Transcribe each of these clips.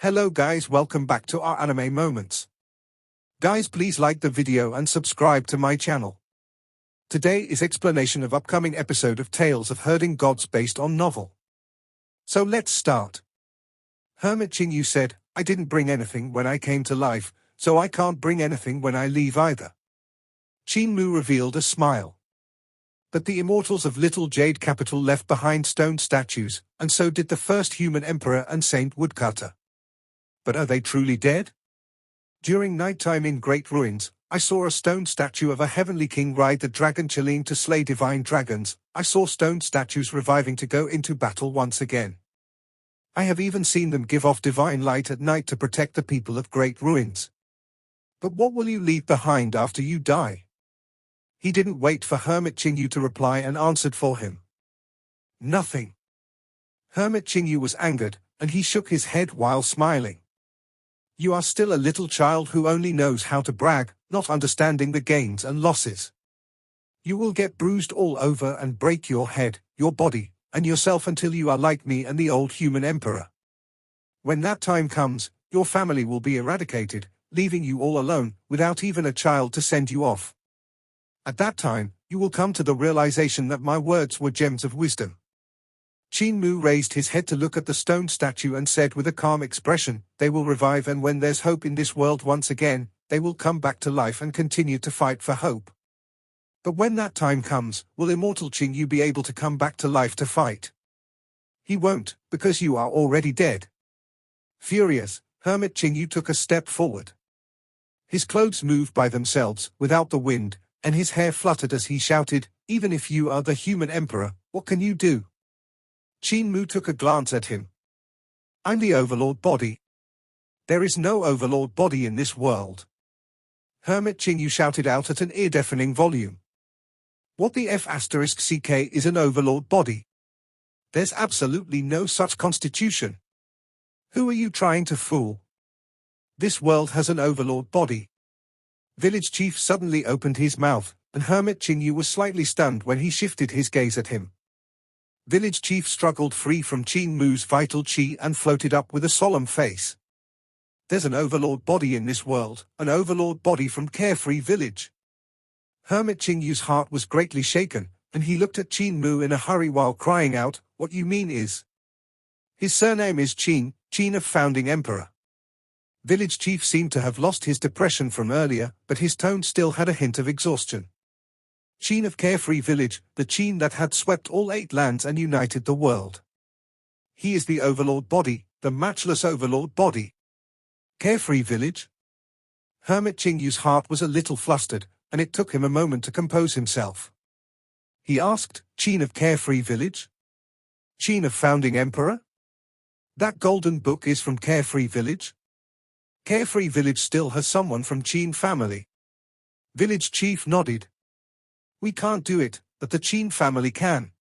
Hello guys, welcome back to our anime moments. Guys, please like the video and subscribe to my channel. Today is explanation of upcoming episode of Tales of Herding Gods based on novel. So let's start. Hermit Qin Mu said, I didn't bring anything when I came to life, so I can't bring anything when I leave either. Qin Mu revealed a smile. But the immortals of Little Jade Capital left behind stone statues, and so did the first human emperor and saint woodcutter. But are they truly dead? During nighttime in Great Ruins, I saw a stone statue of a heavenly king ride the dragon Chiling to slay divine dragons. I saw stone statues reviving to go into battle once again. I have even seen them give off divine light at night to protect the people of Great Ruins. But what will you leave behind after you die? He didn't wait for Hermit Qin Mu to reply and answered for him. Nothing. Hermit Qin Mu was angered, and he shook his head while smiling. You are still a little child who only knows how to brag, not understanding the gains and losses. You will get bruised all over and break your head, your body, and yourself until you are like me and the old human emperor. When that time comes, your family will be eradicated, leaving you all alone, without even a child to send you off. At that time, you will come to the realization that my words were gems of wisdom. Qin Mu raised his head to look at the stone statue and said with a calm expression, they will revive, and when there's hope in this world once again, they will come back to life and continue to fight for hope. But when that time comes, will immortal Qin Mu be able to come back to life to fight? He won't, because you are already dead. Furious, Hermit Qin Mu took a step forward. His clothes moved by themselves, without the wind, and his hair fluttered as he shouted, even if you are the human emperor, what can you do? Qin Mu took a glance at him. I'm the overlord body. There is no overlord body in this world. Hermit Qin Mu shouted out at an ear-deafening volume. What the F***ck is an overlord body? There's absolutely no such constitution. Who are you trying to fool? This world has an overlord body. Village chief suddenly opened his mouth, and Hermit Qin Mu was slightly stunned when he shifted his gaze at him. Village chief struggled free from Qin Mu's vital chi and floated up with a solemn face. There's an overlord body in this world, an overlord body from Carefree Village. Hermit Qin Mu's heart was greatly shaken, and he looked at Qin Mu in a hurry while crying out, what you mean is? His surname is Qin, Qin of Founding Emperor. Village chief seemed to have lost his depression from earlier, but his tone still had a hint of exhaustion. Qin of Carefree Village, the Qin that had swept all 8 lands and united the world. He is the overlord body, the matchless overlord body. Carefree Village? Hermit Qin Mu's heart was a little flustered, and it took him a moment to compose himself. He asked, Qin of Carefree Village? Qin of Founding Emperor? That golden book is from Carefree Village? Carefree Village still has someone from Qin family. Village chief nodded. We can't do it, but the Qin family can.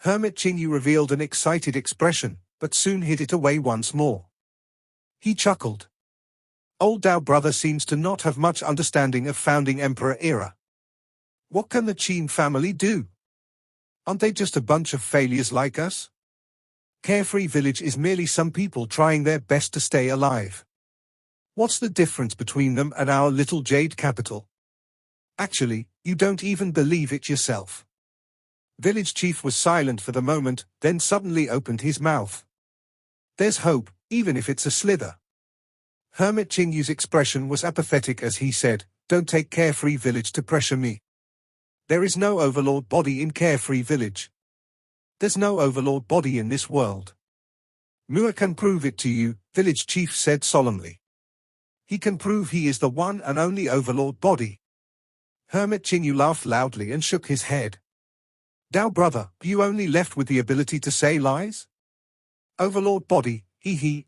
Hermit Qin Mu revealed an excited expression, but soon hid it away once more. He chuckled. Old Dao brother seems to not have much understanding of founding emperor era. What can the Qin family do? Aren't they just a bunch of failures like us? Carefree Village is merely some people trying their best to stay alive. What's the difference between them and our Little Jade Capital? Actually, you don't even believe it yourself. Village chief was silent for the moment, then suddenly opened his mouth. There's hope, even if it's a slither. Hermit Qin Mu's expression was apathetic as he said, don't take Carefree Village to pressure me. There is no overlord body in Carefree Village. There's no overlord body in this world. Mua can prove it to you, village chief said solemnly. He can prove he is the one and only overlord body. Hermit Qin Mu laughed loudly and shook his head. Dao brother, are you only left with the ability to say lies? Overlord body,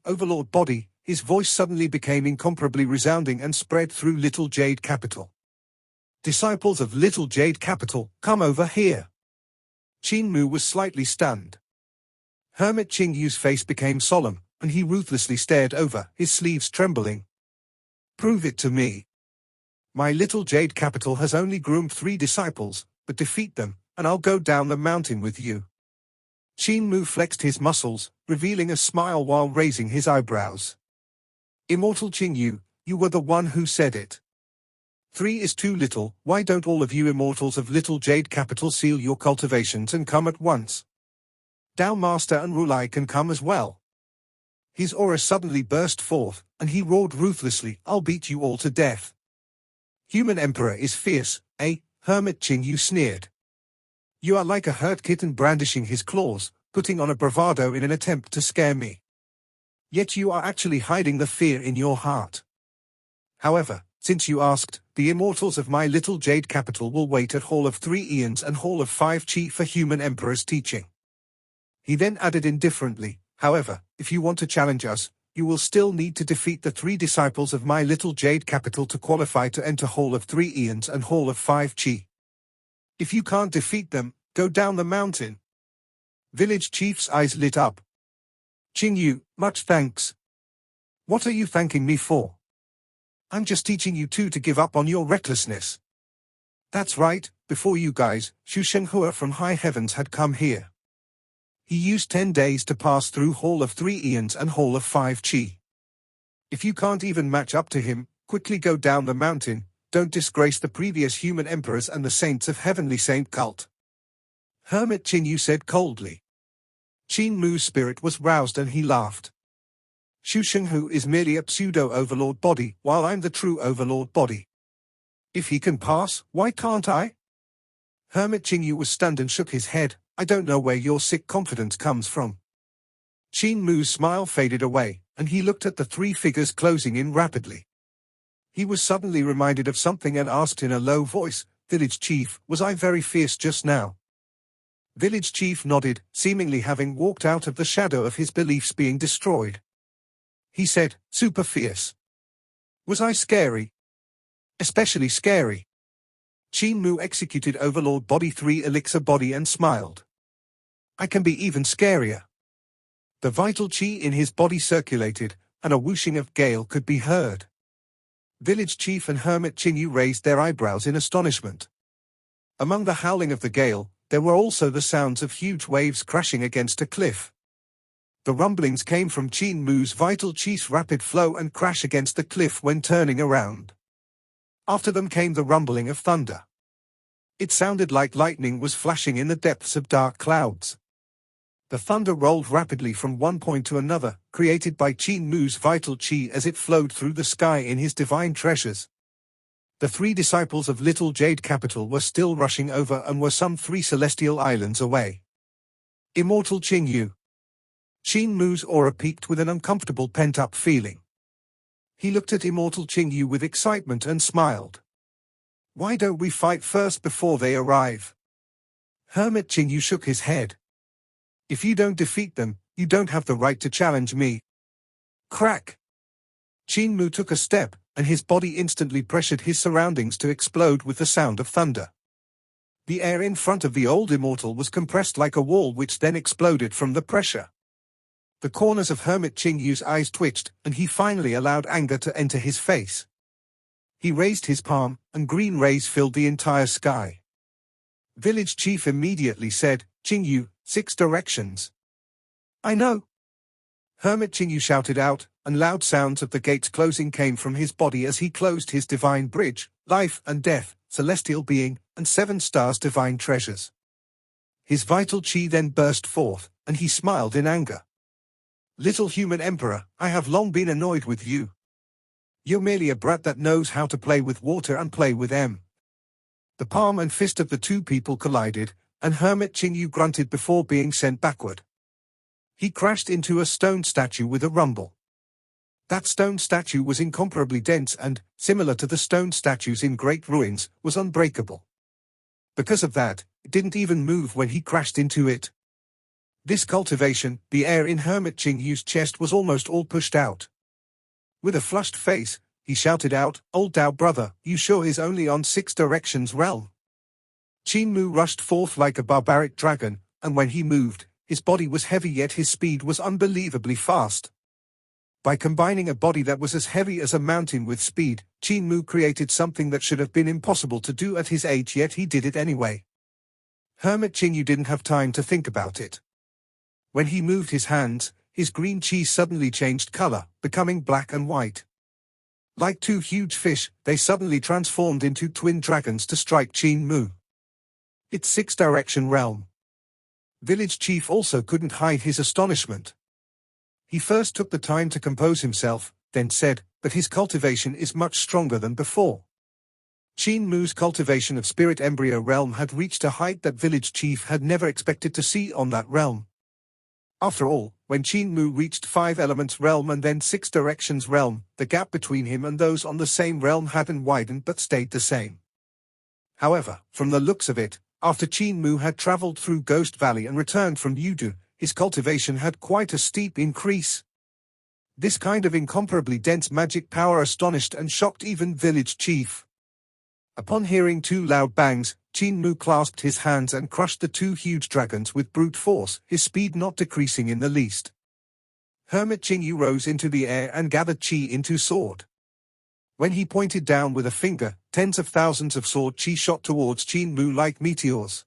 overlord body, his voice suddenly became incomparably resounding and spread through Little Jade Capital. Disciples of Little Jade Capital, come over here. Qin Mu was slightly stunned. Hermit Qin Mu's face became solemn, and he ruthlessly stared over, his sleeves trembling. Prove it to me. My Little Jade Capital has only groomed 3 disciples, but defeat them, and I'll go down the mountain with you. Qin Mu flexed his muscles, revealing a smile while raising his eyebrows. Immortal Qin Yu, you were the one who said it. 3 is too little. Why don't all of you immortals of Little Jade Capital seal your cultivations and come at once? Dao Master and Rulai can come as well. His aura suddenly burst forth, and he roared ruthlessly, I'll beat you all to death. Human Emperor is fierce, eh? Hermit Qin Yu sneered. You are like a hurt kitten brandishing his claws, putting on a bravado in an attempt to scare me. Yet you are actually hiding the fear in your heart. However, since you asked, the immortals of my Little Jade Capital will wait at Hall of 3 Eons and Hall of 5 Qi for Human Emperor's teaching. He then added indifferently, however, if you want to challenge us, you will still need to defeat the 3 disciples of my Little Jade Capital to qualify to enter Hall of 3 Eons and Hall of 5 Qi. If you can't defeat them, go down the mountain. Village Chief's eyes lit up. Qin Yu, much thanks. What are you thanking me for? I'm just teaching you two to give up on your recklessness. That's right, before you guys, Xu Shenghua from high heavens had come here. He used 10 days to pass through Hall of 3 Eons and Hall of 5 Qi. If you can't even match up to him, quickly go down the mountain. Don't disgrace the previous human emperors and the saints of Heavenly Saint cult. Hermit Qin Yu said coldly. Qin Mu's spirit was roused and he laughed. Xu Shenghu is merely a pseudo-overlord body, while I'm the true overlord body. If he can pass, why can't I? Hermit Qin Yu was stunned and shook his head. I don't know where your sick confidence comes from. Qin Mu's smile faded away, and he looked at the 3 figures closing in rapidly. He was suddenly reminded of something and asked in a low voice, Village Chief, was I very fierce just now? Village Chief nodded, seemingly having walked out of the shadow of his beliefs being destroyed. He said, super fierce. Was I scary? Especially scary. Qin Mu executed Overlord Body 3 Elixir Body and smiled. I can be even scarier. The vital qi in his body circulated, and a whooshing of gale could be heard. Village Chief and Hermit Qin Yu raised their eyebrows in astonishment. Among the howling of the gale, there were also the sounds of huge waves crashing against a cliff. The rumblings came from Qin Mu's vital chi's rapid flow and crash against the cliff when turning around. After them came the rumbling of thunder. It sounded like lightning was flashing in the depths of dark clouds. The thunder rolled rapidly from one point to another, created by Qin Mu's vital qi as it flowed through the sky in his divine treasures. The 3 disciples of Little Jade Capital were still rushing over and were some 3 celestial islands away. Immortal Qin Yu. Qin Mu's aura peaked with an uncomfortable pent-up feeling. He looked at Immortal Qin Yu with excitement and smiled. Why don't we fight first before they arrive? Hermit Qin Yu shook his head. If you don't defeat them, you don't have the right to challenge me. Crack! Qin Mu took a step, and his body instantly pressured his surroundings to explode with the sound of thunder. The air in front of the old immortal was compressed like a wall which then exploded from the pressure. The corners of Hermit Qin Yu's eyes twitched, and he finally allowed anger to enter his face. He raised his palm, and green rays filled the entire sky. Village Chief immediately said, Qin Yu, 6 directions. I know. Hermit Qin Yu shouted out, and loud sounds of the gates closing came from his body as he closed his divine bridge, life and death, celestial being, and 7 stars divine treasures. His vital qi then burst forth, and he smiled in anger. Little human emperor, I have long been annoyed with you. You're merely a brat that knows how to play with water and play with M. The palm and fist of the 2 people collided, and Hermit Qin Yu grunted before being sent backward. He crashed into a stone statue with a rumble. That stone statue was incomparably dense and, similar to the stone statues in Great Ruins, was unbreakable. Because of that, it didn't even move when he crashed into it. This cultivation, the air in Hermit Qin Yu's chest was almost all pushed out. With a flushed face, he shouted out, Old Dao brother, you sure is only on 6 directions realm? Qin Mu rushed forth like a barbaric dragon, and when he moved, his body was heavy yet his speed was unbelievably fast. By combining a body that was as heavy as a mountain with speed, Qin Mu created something that should have been impossible to do at his age, yet he did it anyway. Hermit Qin Yu didn't have time to think about it. When he moved his hands, his green chi suddenly changed color, becoming black and white. Like two huge fish, they suddenly transformed into twin dragons to strike Qin Mu. Its six-direction realm. Village chief also couldn't hide his astonishment. He first took the time to compose himself, then said, "But his cultivation is much stronger than before." Qin Mu's cultivation of spirit embryo realm had reached a height that village chief had never expected to see on that realm. After all, when Qin Mu reached 5 elements realm and then 6 directions realm, the gap between him and those on the same realm hadn't widened but stayed the same. However, from the looks of it, after Qin Mu had traveled through Ghost Valley and returned from Yudu, his cultivation had quite a steep increase. This kind of incomparably dense magic power astonished and shocked even village chief. Upon hearing 2 loud bangs, Qin Mu clasped his hands and crushed the 2 huge dragons with brute force, his speed not decreasing in the least. Hermit Qingyu rose into the air and gathered chi into sword. When he pointed down with a finger, tens of thousands of sword chi shot towards Qin Mu like meteors.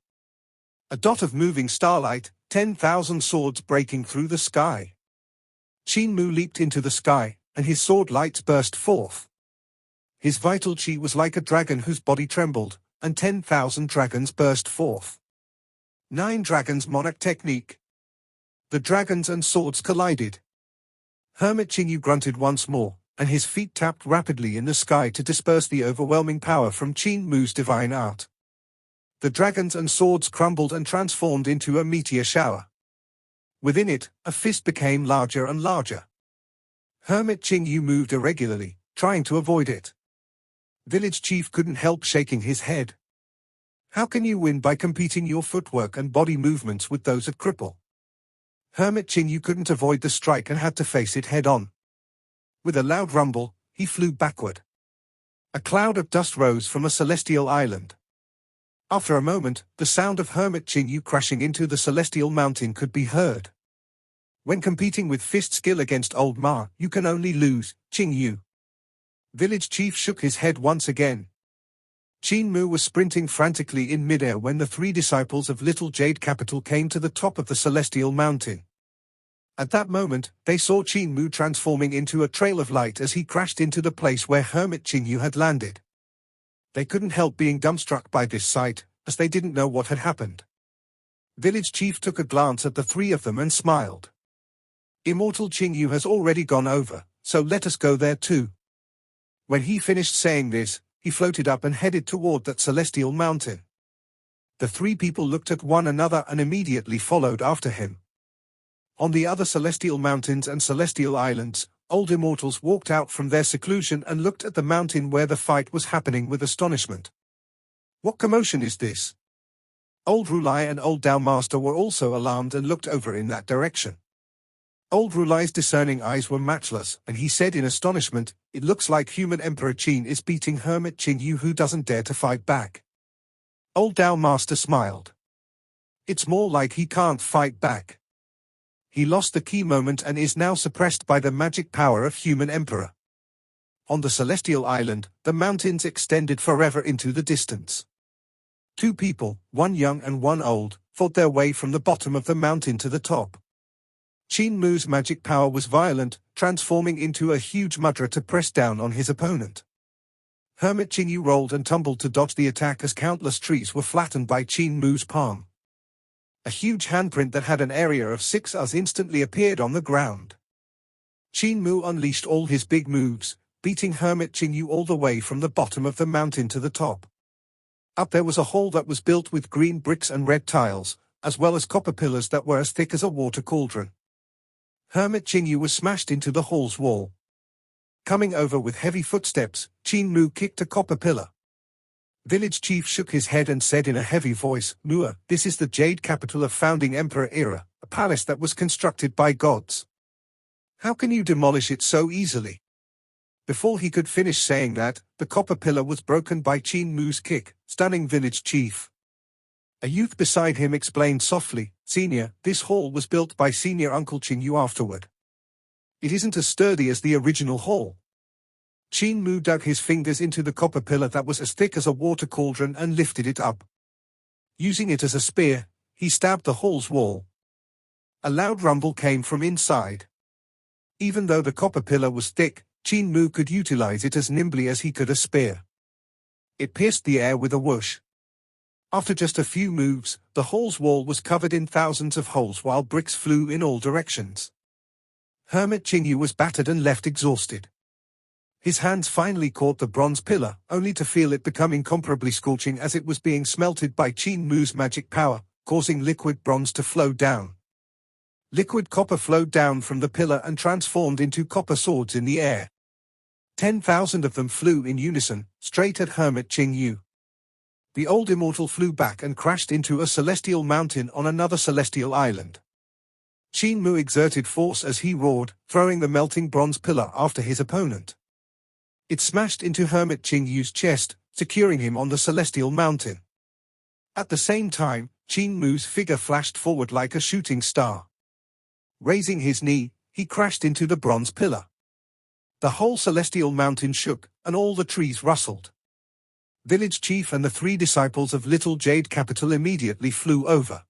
A dot of moving starlight, 10,000 swords breaking through the sky. Qin Mu leaped into the sky, and his sword lights burst forth. His vital chi was like a dragon whose body trembled, and 10,000 dragons burst forth. 9 dragons monarch technique. The dragons and swords collided. Hermit Qingyu grunted once more, and his feet tapped rapidly in the sky to disperse the overwhelming power from Qin Mu's divine art. The dragons and swords crumbled and transformed into a meteor shower. Within it, a fist became larger and larger. Hermit Qingyu moved irregularly, trying to avoid it. Village chief couldn't help shaking his head. How can you win by competing your footwork and body movements with those of cripple? Hermit Qingyu couldn't avoid the strike and had to face it head-on. With a loud rumble, he flew backward. A cloud of dust rose from a celestial island. After a moment, the sound of Hermit Qingyu crashing into the celestial mountain could be heard. When competing with fist skill against Old Ma, you can only lose, Qingyu. Village chief shook his head once again. Qin Mu was sprinting frantically in midair when the 3 disciples of Little Jade Capital came to the top of the celestial mountain. At that moment, they saw Qin Mu transforming into a trail of light as he crashed into the place where Hermit Qingyu had landed. They couldn't help being dumbstruck by this sight, as they didn't know what had happened. Village chief took a glance at the 3 of them and smiled. Immortal Qingyu has already gone over, so let us go there too. When he finished saying this, he floated up and headed toward that celestial mountain. The 3 people looked at one another and immediately followed after him. On the other celestial mountains and celestial islands, old immortals walked out from their seclusion and looked at the mountain where the fight was happening with astonishment. What commotion is this? Old Rulai and Old Dao Master were also alarmed and looked over in that direction. Old Rulai's discerning eyes were matchless, and he said in astonishment, "It looks like human Emperor Qin is beating Hermit Qingyu who doesn't dare to fight back." Old Dao Master smiled. "It's more like he can't fight back. He lost the key moment and is now suppressed by the magic power of human Emperor." On the celestial island, the mountains extended forever into the distance. 2 people, one young and one old, fought their way from the bottom of the mountain to the top. Qin Mu's magic power was violent, transforming into a huge mudra to press down on his opponent. Hermit Qingyu rolled and tumbled to dodge the attack as countless trees were flattened by Qin Mu's palm. A huge handprint that had an area of 6 us instantly appeared on the ground. Qin Mu unleashed all his big moves, beating Hermit Qingyu all the way from the bottom of the mountain to the top. Up there was a hall that was built with green bricks and red tiles, as well as copper pillars that were as thick as a water cauldron. Hermit Qingyu was smashed into the hall's wall. Coming over with heavy footsteps, Qin Mu kicked a copper pillar. Village chief shook his head and said in a heavy voice, "Mua, this is the Jade Capital of Founding Emperor era, a palace that was constructed by gods. How can you demolish it so easily?" Before he could finish saying that, the copper pillar was broken by Qin Mu's kick, stunning village chief. A youth beside him explained softly, "Senior, this hall was built by Senior Uncle Qingyu afterward. It isn't as sturdy as the original hall." Qin Mu dug his fingers into the copper pillar that was as thick as a water cauldron and lifted it up. Using it as a spear, he stabbed the hall's wall. A loud rumble came from inside. Even though the copper pillar was thick, Qin Mu could utilize it as nimbly as he could a spear. It pierced the air with a whoosh. After just a few moves, the hall's wall was covered in thousands of holes while bricks flew in all directions. Hermit Qin Yu was battered and left exhausted. His hands finally caught the bronze pillar, only to feel it become incomparably scorching as it was being smelted by Qin Mu's magic power, causing liquid bronze to flow down. Liquid copper flowed down from the pillar and transformed into copper swords in the air. 10,000 of them flew in unison, straight at Hermit Qin Yu. The old immortal flew back and crashed into a celestial mountain on another celestial island. Qin Mu exerted force as he roared, throwing the melting bronze pillar after his opponent. It smashed into Hermit Qin Yu's chest, securing him on the celestial mountain. At the same time, Qin Mu's figure flashed forward like a shooting star. Raising his knee, he crashed into the bronze pillar. The whole celestial mountain shook, and all the trees rustled. Village chief and the 3 disciples of Little Jade Capital immediately flew over.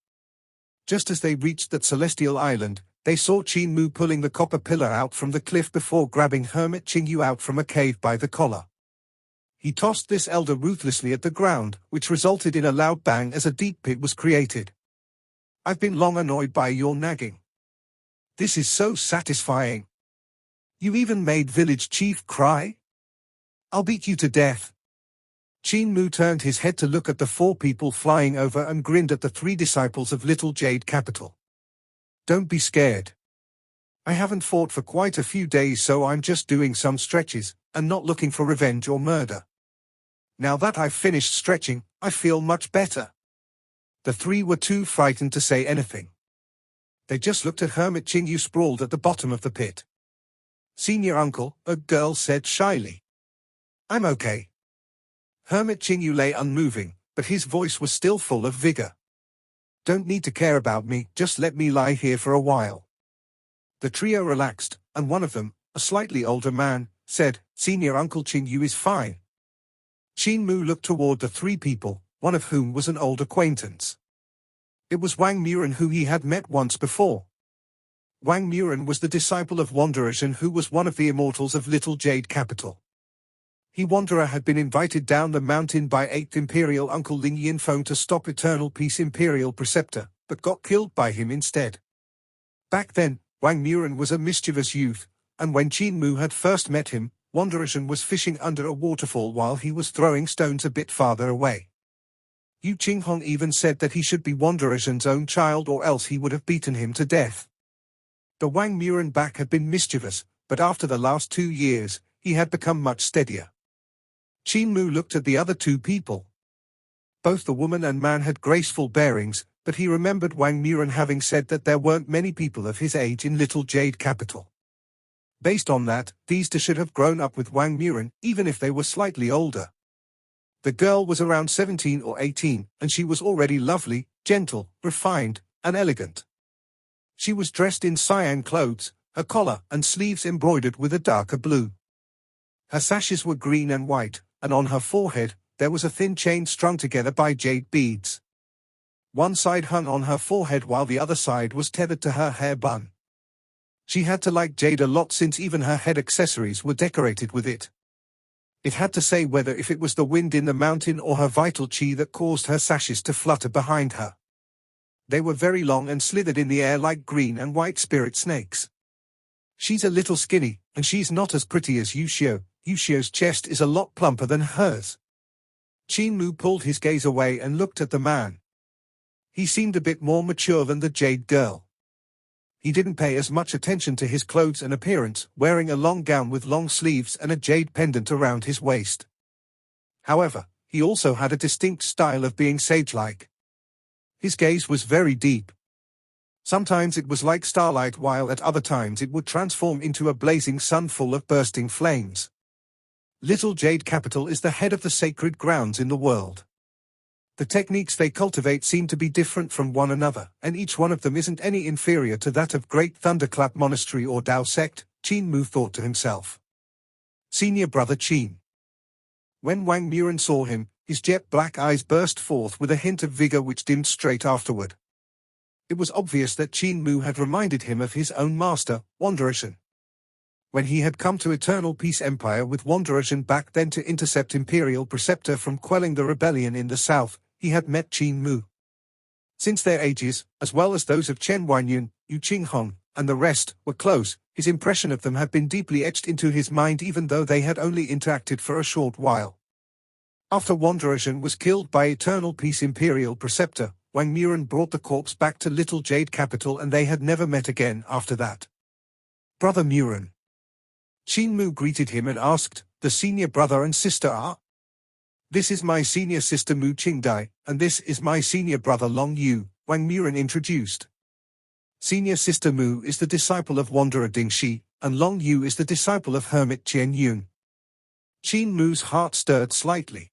Just as they reached that celestial island, they saw Qin Mu pulling the copper pillar out from the cliff before grabbing Hermit Qin Yu out from a cave by the collar. He tossed this elder ruthlessly at the ground, which resulted in a loud bang as a deep pit was created. "I've been long annoyed by your nagging. This is so satisfying. You even made village chief cry? I'll beat you to death." Qin Mu turned his head to look at the 4 people flying over and grinned at the 3 disciples of Little Jade Capital. "Don't be scared. I haven't fought for quite a few days, so I'm just doing some stretches, and not looking for revenge or murder. Now that I've finished stretching, I feel much better." The 3 were too frightened to say anything. They just looked at Hermit Qin Yu sprawled at the bottom of the pit. "Senior uncle," a girl said shyly. "I'm okay." Hermit Qin Yu lay unmoving, but his voice was still full of vigor. "Don't need to care about me, just let me lie here for a while." The trio relaxed, and one of them, a slightly older man, said, "Senior Uncle Qin Yu is fine." Qin Mu looked toward the 3 people, one of whom was an old acquaintance. It was Wang Muren, who he had met once before. Wang Muren was the disciple of Wanderer Zhen, who was one of the immortals of Little Jade Capital. Wanderer had been invited down the mountain by 8th Imperial Uncle Ling Yinfeng to stop Eternal Peace Imperial Preceptor, but got killed by him instead. Back then, Wang Muren was a mischievous youth, and when Qin Mu had first met him, Wanderer Zhen was fishing under a waterfall while he was throwing stones a bit farther away. Yu Qinghong even said that he should be Wanderer Zhen's own child, or else he would have beaten him to death. The Wang Muren back had been mischievous, but after the last 2 years, he had become much steadier. Qin Mu looked at the other 2 people. Both the woman and man had graceful bearings, but he remembered Wang Muren having said that there weren't many people of his age in Little Jade Capital. Based on that, these 2 should have grown up with Wang Muren, even if they were slightly older. The girl was around 17 or 18, and she was already lovely, gentle, refined, and elegant. She was dressed in cyan clothes, her collar and sleeves embroidered with a darker blue. Her sashes were green and white, and on her forehead, there was a thin chain strung together by jade beads. One side hung on her forehead while the other side was tethered to her hair bun. She had to like jade a lot since even her head accessories were decorated with it. It had to say whether if it was the wind in the mountain or her vital qi that caused her sashes to flutter behind her. They were very long and slithered in the air like green and white spirit snakes. "She's a little skinny, and she's not as pretty as Yu Xiu. Yu Xiu's chest is a lot plumper than hers." Qin Mu pulled his gaze away and looked at the man. He seemed a bit more mature than the jade girl. He didn't pay as much attention to his clothes and appearance, wearing a long gown with long sleeves and a jade pendant around his waist. However, he also had a distinct style of being sage-like. His gaze was very deep. Sometimes it was like starlight, while at other times it would transform into a blazing sun full of bursting flames. Little Jade Capital is the head of the sacred grounds in the world. The techniques they cultivate seem to be different from one another, and each one of them isn't any inferior to that of Great Thunderclap Monastery or Dao Sect, Qin Mu thought to himself. Senior brother Qin. When Wang Muren saw him, his jet black eyes burst forth with a hint of vigor which dimmed straight afterward. It was obvious that Qin Mu had reminded him of his own master, Wanderishan. When he had come to Eternal Peace Empire with Wanderishan back then to intercept Imperial Preceptor from quelling the rebellion in the south, he had met Qin Mu. Since their ages, as well as those of Chen Wenyun, Yu Qinghong, and the rest, were close, his impression of them had been deeply etched into his mind even though they had only interacted for a short while. After Wanderishan was killed by Eternal Peace Imperial Preceptor, Wang Muren brought the corpse back to Little Jade Capital and they had never met again after that. Brother Muren. Qin Mu greeted him and asked, "The senior brother and sister are?" "This is my senior sister Mu Qingdai, and this is my senior brother Long Yu," Wang Muren introduced. Senior sister Mu is the disciple of Wanderer Ding Shi, and Long Yu is the disciple of Hermit Qian Yun. Qin Mu's heart stirred slightly.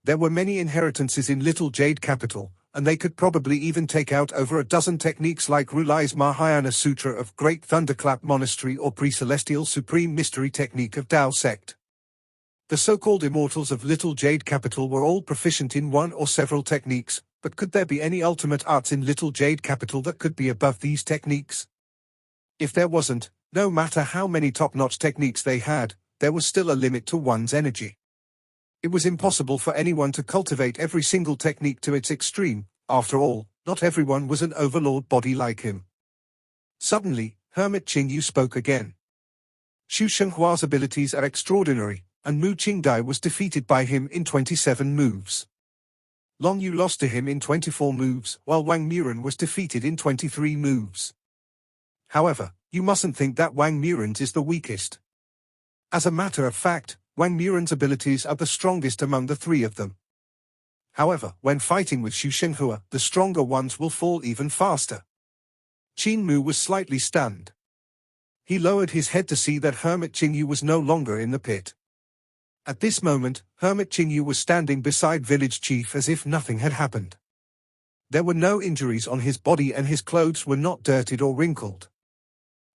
There were many inheritances in Little Jade Capital, and they could probably even take out over a dozen techniques like Rulai's Mahayana Sutra of Great Thunderclap Monastery or Pre-Celestial Supreme Mystery Technique of Tao Sect. The so-called immortals of Little Jade Capital were all proficient in one or several techniques, but could there be any ultimate arts in Little Jade Capital that could be above these techniques? If there wasn't, no matter how many top-notch techniques they had, there was still a limit to one's energy. It was impossible for anyone to cultivate every single technique to its extreme. After all, not everyone was an overlord body like him. Suddenly, Hermit Qingyu spoke again. Xu Shenghua's abilities are extraordinary, and Mu Qingdai was defeated by him in 27 moves. Long Yu lost to him in 24 moves, while Wang Muren was defeated in 23 moves. However, you mustn't think that Wang Muren's is the weakest. As a matter of fact, Wang Muren's abilities are the strongest among the three of them. However, when fighting with Xu Shenghua, the stronger ones will fall even faster. Qin Mu was slightly stunned. He lowered his head to see that Hermit Qingyu was no longer in the pit. At this moment, Hermit Qingyu was standing beside Village Chief as if nothing had happened. There were no injuries on his body and his clothes were not dirtied or wrinkled.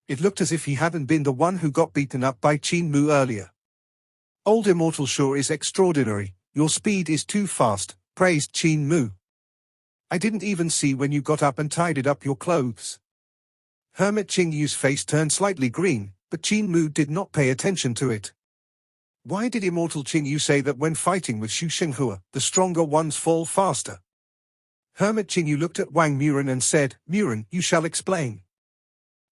It looked as if he hadn't been the one who got beaten up by Qin Mu earlier. "Old Immortal sure is extraordinary, your speed is too fast," praised Qin Mu. "I didn't even see when you got up and tidied up your clothes." Hermit Qingyu's face turned slightly green, but Qin Mu did not pay attention to it. Why did Immortal Qingyu say that when fighting with Xu Shenghua, the stronger ones fall faster? Hermit Qingyu looked at Wang Muren and said, "Muren, you shall explain."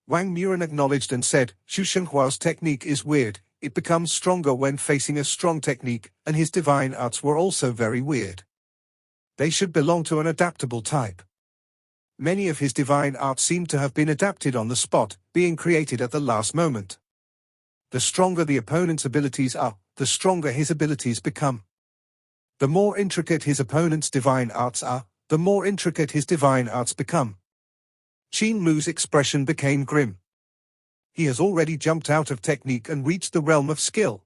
Wang Muren acknowledged and said, "Xu Shenghua's technique is weird. It becomes stronger when facing a strong technique, and his divine arts were also very weird. They should belong to an adaptable type. Many of his divine arts seem to have been adapted on the spot, being created at the last moment. The stronger the opponent's abilities are, the stronger his abilities become. The more intricate his opponent's divine arts are, the more intricate his divine arts become." Qin Mu's expression became grim. He has already jumped out of technique and reached the realm of skill.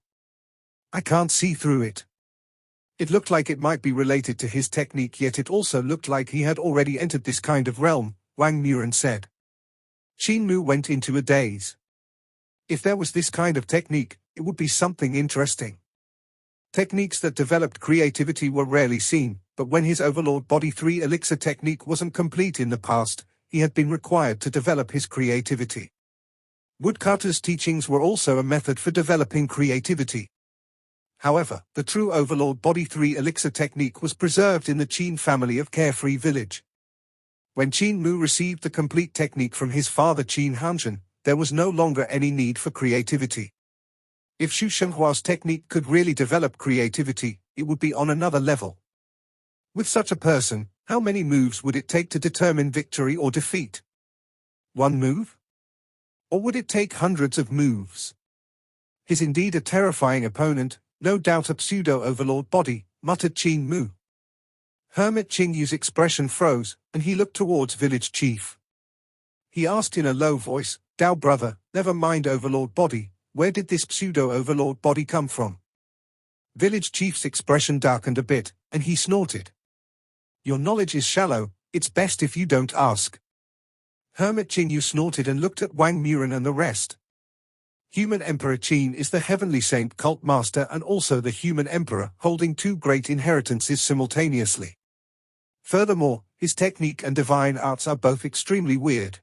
I can't see through it. It looked like it might be related to his technique, yet it also looked like he had already entered this kind of realm, Wang Muren said. Qin Mu went into a daze. If there was this kind of technique, it would be something interesting. Techniques that developed creativity were rarely seen, but when his Overlord Body 3 elixir technique wasn't complete in the past, he had been required to develop his creativity. Woodcutter's teachings were also a method for developing creativity. However, the true Overlord Body 3 elixir technique was preserved in the Qin family of Carefree Village. When Qin Mu received the complete technique from his father Qin Hanzhen, there was no longer any need for creativity. If Xu Shenghua's technique could really develop creativity, it would be on another level. With such a person, how many moves would it take to determine victory or defeat? One move? Or would it take hundreds of moves? He's indeed a terrifying opponent, no doubt a pseudo-overlord body, muttered Qin Mu. Hermit Qingyu's expression froze, and he looked towards Village Chief. He asked in a low voice, "Dao brother, never mind overlord body, where did this pseudo-overlord body come from?" Village Chief's expression darkened a bit, and he snorted. "Your knowledge is shallow, it's best if you don't ask." Hermit Qingyu snorted and looked at Wang Muren and the rest. Human Emperor Qin is the Heavenly Saint cult master and also the Human Emperor, holding two great inheritances simultaneously. Furthermore, his technique and divine arts are both extremely weird.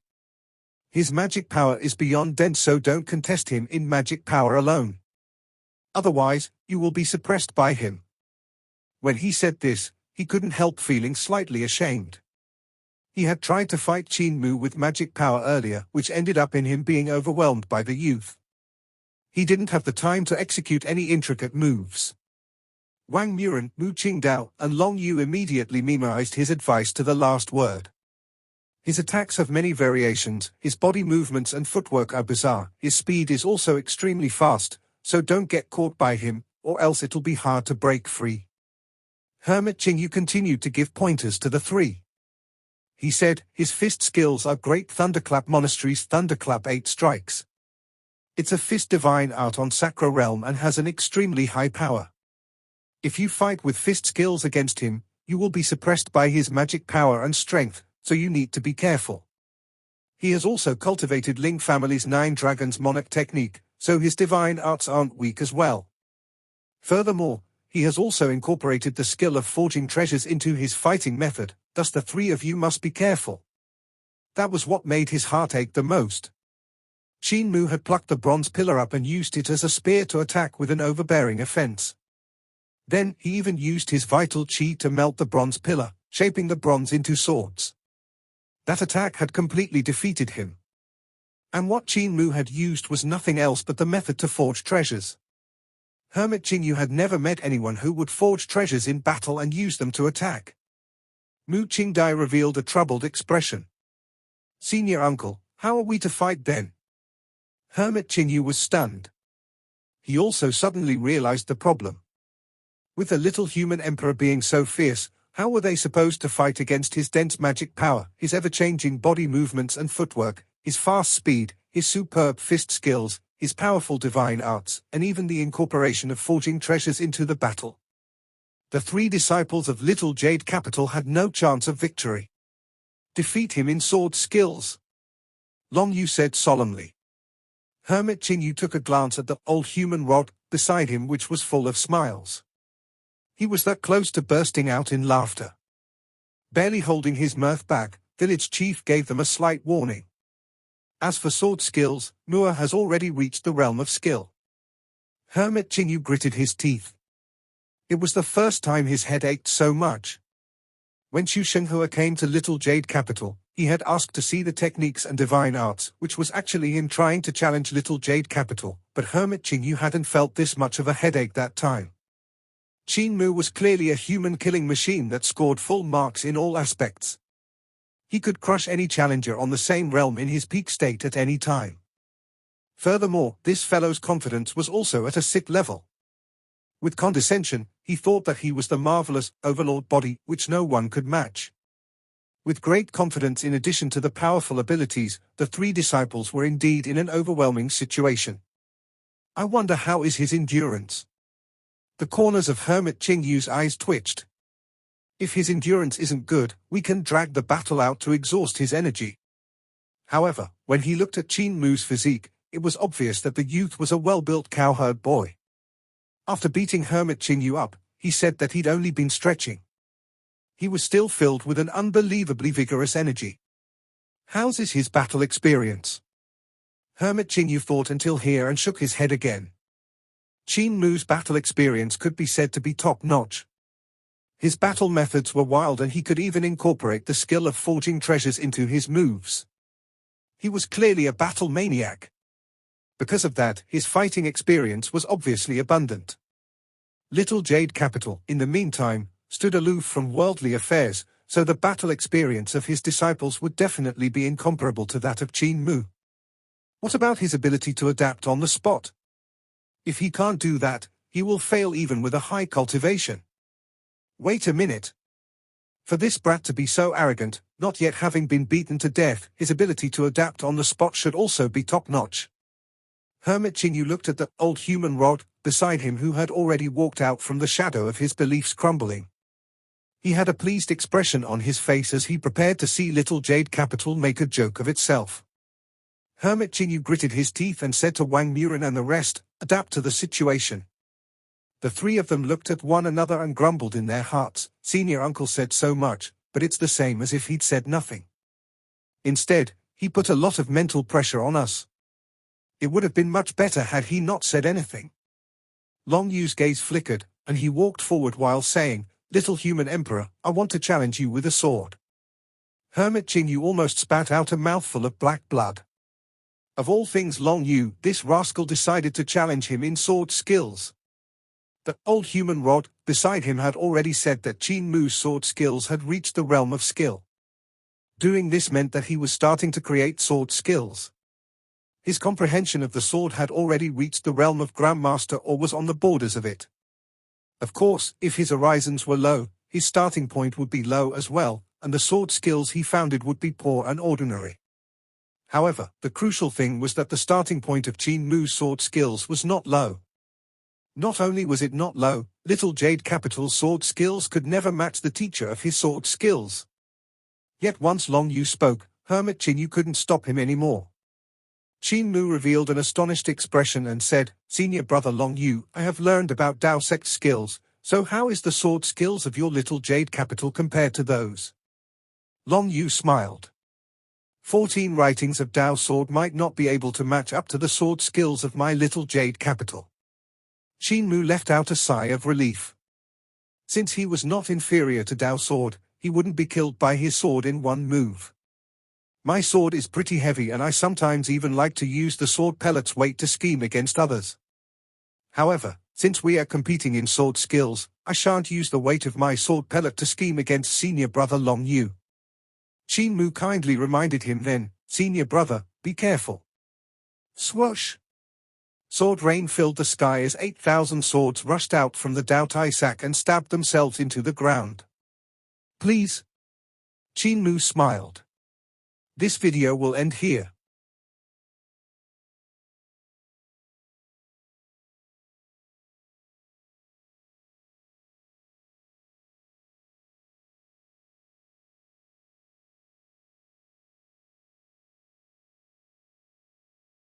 His magic power is beyond dense, so don't contest him in magic power alone. Otherwise, you will be suppressed by him. When he said this, he couldn't help feeling slightly ashamed. He had tried to fight Qin Mu with magic power earlier, which ended up in him being overwhelmed by the youth. He didn't have the time to execute any intricate moves. Wang Muren, Mu Qingdao, and Long Yu immediately memorized his advice to the last word. His attacks have many variations, his body movements and footwork are bizarre, his speed is also extremely fast, so don't get caught by him, or else it'll be hard to break free. Hermit Qingyu continued to give pointers to the three. He said, his fist skills are great. Thunderclap Monastery's Thunderclap 8 strikes. It's a fist divine art on Sacra Realm and has an extremely high power. If you fight with fist skills against him, you will be suppressed by his magic power and strength, so you need to be careful. He has also cultivated Ling family's 9 Dragons Monarch technique, so his divine arts aren't weak as well. Furthermore, he has also incorporated the skill of forging treasures into his fighting method, thus the three of you must be careful. That was what made his heart ache the most. Qin Mu had plucked the bronze pillar up and used it as a spear to attack with an overbearing offense. Then, he even used his vital qi to melt the bronze pillar, shaping the bronze into swords. That attack had completely defeated him. And what Qin Mu had used was nothing else but the method to forge treasures. Hermit Qingyu had never met anyone who would forge treasures in battle and use them to attack. Mu Qingdai revealed a troubled expression. Senior uncle, how are we to fight then? Hermit Qingyu was stunned. He also suddenly realized the problem. With the little human emperor being so fierce, how were they supposed to fight against his dense magic power, his ever-changing body movements and footwork, his fast speed, his superb fist skills, his powerful divine arts, and even the incorporation of forging treasures into the battle? The 3 disciples of Little Jade Capital had no chance of victory. Defeat him in sword skills, Long Yu said solemnly. Hermit Qingyu took a glance at the old human rod beside him, which was full of smiles. He was that close to bursting out in laughter. Barely holding his mirth back, village chief gave them a slight warning. As for sword skills, Mua has already reached the realm of skill. Hermit Qingyu gritted his teeth. It was the first time his head ached so much. When Xu Shenghua came to Little Jade Capital, he had asked to see the techniques and divine arts, which was actually him trying to challenge Little Jade Capital, but Hermit Qingyu hadn't felt this much of a headache that time. Qin Mu was clearly a human-killing machine that scored full marks in all aspects. He could crush any challenger on the same realm in his peak state at any time. Furthermore, this fellow's confidence was also at a sick level. With condescension, he thought that he was the marvelous overlord body which no one could match. With great confidence in addition to the powerful abilities, the 3 disciples were indeed in an overwhelming situation. I wonder how is his endurance? The corners of Hermit Qingyu's eyes twitched. If his endurance isn't good, we can drag the battle out to exhaust his energy. However, when he looked at Qin Mu's physique, it was obvious that the youth was a well-built cowherd boy. After beating Hermit Qingyu up, he said that he'd only been stretching. He was still filled with an unbelievably vigorous energy. How's his battle experience? Hermit Qingyu thought until here and shook his head again. Qin Mu's battle experience could be said to be top-notch. His battle methods were wild and he could even incorporate the skill of forging treasures into his moves. He was clearly a battle maniac. Because of that, his fighting experience was obviously abundant. Little Jade Capital, in the meantime, stood aloof from worldly affairs, so the battle experience of his disciples would definitely be incomparable to that of Qin Mu. What about his ability to adapt on the spot? If he can't do that, he will fail even with a high cultivation. Wait a minute. For this brat to be so arrogant, not yet having been beaten to death, his ability to adapt on the spot should also be top-notch. Hermit Qingyu looked at the old human rod beside him who had already walked out from the shadow of his beliefs crumbling. He had a pleased expression on his face as he prepared to see Little Jade Capital make a joke of itself. Hermit Qingyu gritted his teeth and said to Wang Muren and the rest, adapt to the situation. The 3 of them looked at one another and grumbled in their hearts. Senior uncle said so much, but it's the same as if he'd said nothing. Instead, he put a lot of mental pressure on us. It would have been much better had he not said anything. Long Yu's gaze flickered, and he walked forward while saying, "Little human emperor, I want to challenge you with a sword." Hermit Qin Mu almost spat out a mouthful of black blood. Of all things Long Yu, this rascal decided to challenge him in sword skills. The old human rod beside him had already said that Qin Mu's sword skills had reached the realm of skill. Doing this meant that he was starting to create sword skills. His comprehension of the sword had already reached the realm of Grandmaster or was on the borders of it. Of course, if his horizons were low, his starting point would be low as well, and the sword skills he founded would be poor and ordinary. However, the crucial thing was that the starting point of Qin Mu's sword skills was not low. Not only was it not low, little Jade Capital's sword skills could never match the teacher of his sword skills. Yet once Long Yu spoke, Hermit Qin Mu couldn't stop him anymore. Qin Mu revealed an astonished expression and said, "Senior brother Long Yu, I have learned about Dao sect skills, so how is the sword skills of your little Jade Capital compared to those?" Long Yu smiled. 14 writings of Dao sword might not be able to match up to the sword skills of my little Jade Capital. Qin Mu let out a sigh of relief. Since he was not inferior to Dao sword, he wouldn't be killed by his sword in one move. My sword is pretty heavy and I sometimes even like to use the sword pellet's weight to scheme against others. However, since we are competing in sword skills, I shan't use the weight of my sword pellet to scheme against senior brother Long Yu. Qin Mu kindly reminded him then, "Senior brother, be careful." Swoosh! Sword rain filled the sky as 8,000 swords rushed out from the Dao Tai sack and stabbed themselves into the ground. Please? Qin Mu smiled. This video will end here.